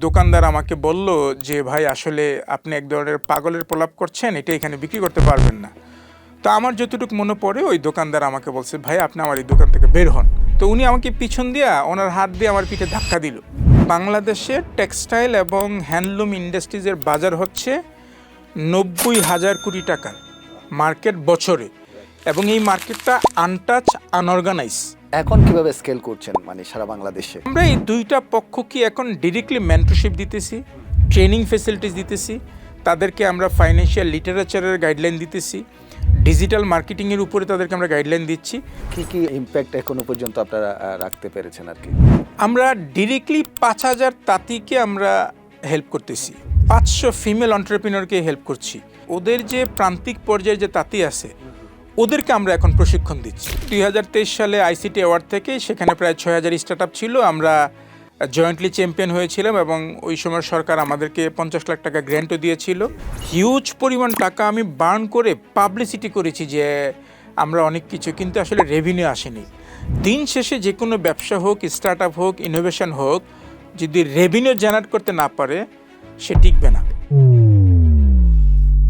দোকানদার আমাকে বলল যে ভাই আসলে আপনি এক ধরনের পাগলের প্রলাপ করছেন, এটা এখানে বিক্রি করতে পারবেন না। তো আমার যতটুকু মনে পড়ে ওই দোকানদার আমাকে বলছে ভাই আপনি আমার এই দোকান থেকে বের হন। তো উনি আমাকে পিছন দিয়া ওনার হাত দিয়ে আমার পিঠে ধাক্কা দিল। বাংলাদেশে টেক্সটাইল এবং হ্যান্ডলুম ইন্ডাস্ট্রিজের বাজার হচ্ছে 90,000 কোটি টাকার মার্কেট বছরে, এবং এই মার্কেটটা আনটাচ আনঅর্গানাইজ। এখন কিভাবে স্কেল করছেন মানে সারা বাংলাদেশে? আমরা এই দুইটা পক্ষকে এখন ডিরেক্টলি মেন্টরশিপ দিতেছি, ট্রেনিং ফেসিলিটিস দিতেছি, তাদেরকে আমরা ফাইন্যান্সিয়াল লিটারেচারের গাইডলাইন দিতেছি, ডিজিটাল মার্কেটিংয়ের উপরে তাদেরকে আমরা গাইডলাইন দিচ্ছি। কি কি ইম্প্যাক্ট এখনো পর্যন্ত আপনারা রাখতে পেরেছেন আর কি? আমরা ডিরেক্টলি 5,000 তাঁতিকে আমরা হেল্প করতেছি, 500 ফিমেল এন্টারপ্রেনিউরকে হেল্প করছি। ওদের যে প্রান্তিক পর্যায়ে যে তাঁতি আছে ওদেরকে আমরা এখন প্রশিক্ষণ দিচ্ছি। 2023 সালে আইসিটি অ্যাওয়ার্ড থেকে সেখানে প্রায় 6,000 স্টার্ট আপ ছিল, আমরা জয়েন্টলি চ্যাম্পিয়ন হয়েছিলাম এবং ওই সময় সরকার আমাদেরকে 50 লাখ টাকা গ্র্যান্টও দিয়েছিল। হিউজ পরিমাণ টাকা আমি বার্ন করে পাবলিসিটি করেছি যে আমরা অনেক কিছু, কিন্তু আসলে রেভিনিউ আসেনি। দিন শেষে যে কোনো ব্যবসা হোক, স্টার্ট আপ হোক, ইনোভেশন হোক, যদি রেভিনিউ জেনারেট করতে না পারে সে টিকবে না।